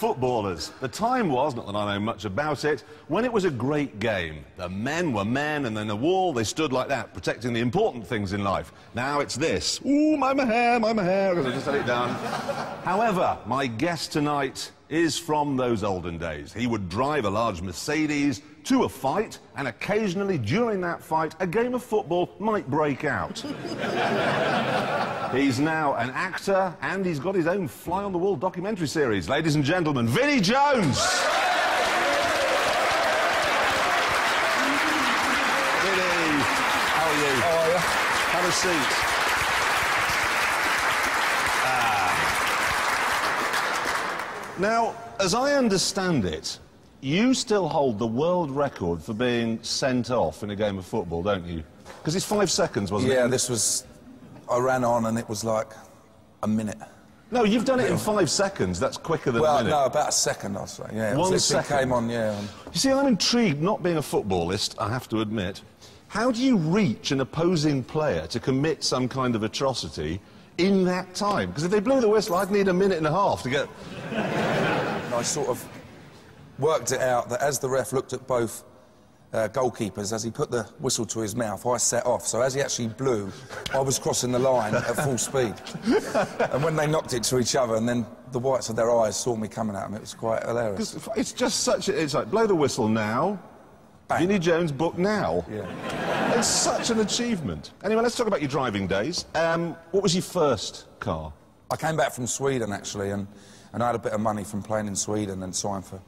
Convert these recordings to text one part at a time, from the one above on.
footballers. The time was, not that I know much about it, when it was a great game. The men were men, and then the wall, they stood like that, protecting the important things in life. Now it's this. Ooh, my hair, because I just had it down. However, my guest tonight is from those olden days. He would drive a large Mercedes to a fight, and occasionally during that fight, a game of football might break out. He's now an actor, and he's got his own fly-on-the-wall documentary series. Ladies and gentlemen, Vinnie Jones! Vinnie, how are you? How are you? Have a seat. Now, as I understand it, you still hold the world record for being sent off in a game of football, don't you? Because it's 5 seconds, wasn't it? Yeah, this was... I ran on and it was like a minute. No, you've done it in 5 seconds. That's quicker than a minute. Well, no, about a second, I'd say. Yeah, 1 second. Came on, yeah. You see, I'm intrigued, not being a footballist, I have to admit. How do you reach an opposing player to commit some kind of atrocity in that time? Because if they blew the whistle, I'd need a minute and a half to get... I sort of worked it out that as the ref looked at both goalkeepers, as he put the whistle to his mouth, I set off. So as he actually blew, I was crossing the line at full speed. And when they knocked it to each other, and then the whites of their eyes saw me coming at them, it was quite hilarious. It's just such a... It's like, blow the whistle now, bang. Vinnie Jones, book now. Yeah. It's such an achievement. Anyway, let's talk about your driving days. What was your first car? I came back from Sweden, actually, and I had a bit of money from playing in Sweden and signed for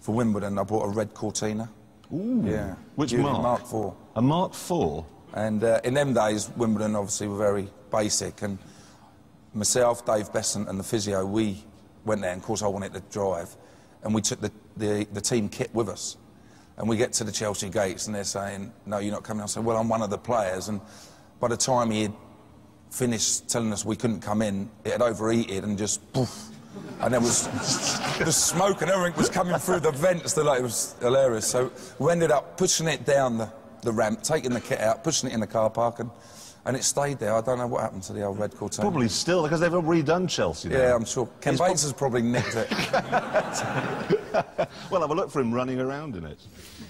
Wimbledon. I bought a red Cortina. Ooh. Yeah. Which mark? Mark IV. A Mark IV? And in them days, Wimbledon obviously were very basic, and myself, Dave Besant and the physio, we went there, and of course I wanted to drive, and we took the team kit with us. And we get to the Chelsea gates and they're saying, no, you're not coming. I said, well, I'm one of the players. And by the time he had finished telling us we couldn't come in, it had overheated and just poof. And there was the smoke and everything was coming through the vents. It was hilarious. So we ended up pushing it down the ramp, taking the kit out, pushing it in the car park, and it stayed there. I don't know what happened to the old red Cortina. Probably still, because they've redone Chelsea now. Yeah, I'm sure. Ken Bates has probably nicked it. Well, have a look for him running around in it.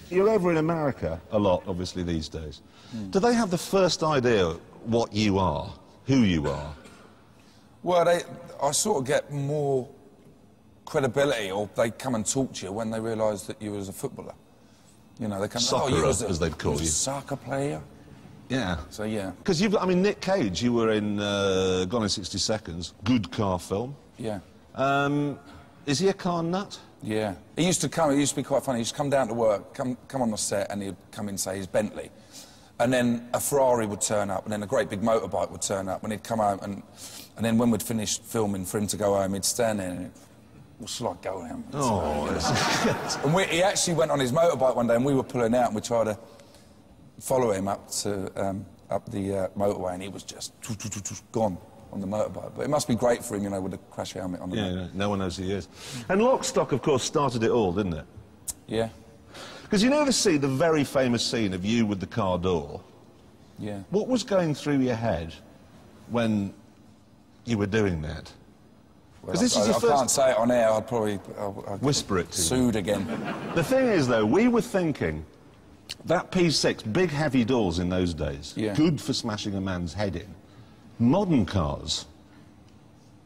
You're over in America a lot, obviously, these days. Do they have the first idea what you are, who you are? Well, I sort of get more credibility, or they come and talk to you when they realise that you was a footballer. You know, they come... Soccer, as they'd call you. Soccer player. Yeah. So, yeah. Because I mean, Nick Cage, you were in Gone in 60 Seconds. Good car film. Yeah. Is he a car nut? Yeah. He used to be quite funny. He used to come down to work, come on the set, and he'd come in, say, his Bentley. And then a Ferrari would turn up, and then a great big motorbike would turn up, and he'd come home, and then when we'd finished filming for him to go home, he'd stand there and well, shall I go home? Oh, and he actually went on his motorbike one day, and we were pulling out, and we tried to follow him up the motorway, and he was just gone on the motorbike. But it must be great for him, you know, with a crash helmet on the back. Yeah, no one knows who he is. And Lock, Stock, of course, started it all, didn't it? Yeah. Because you know the very famous scene of you with the car door? Yeah. What was going through your head when you were doing that? Well, I can't say it on air. I'd probably... I'd whisper it to you. Sued again. The thing is, though, we were thinking that P6, big heavy doors in those days, good for smashing a man's head in. Modern cars,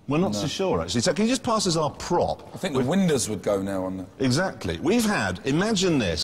we're not so sure, actually. So can you just pass us our prop? I think the windows would go now on the... Exactly. We've had, imagine this,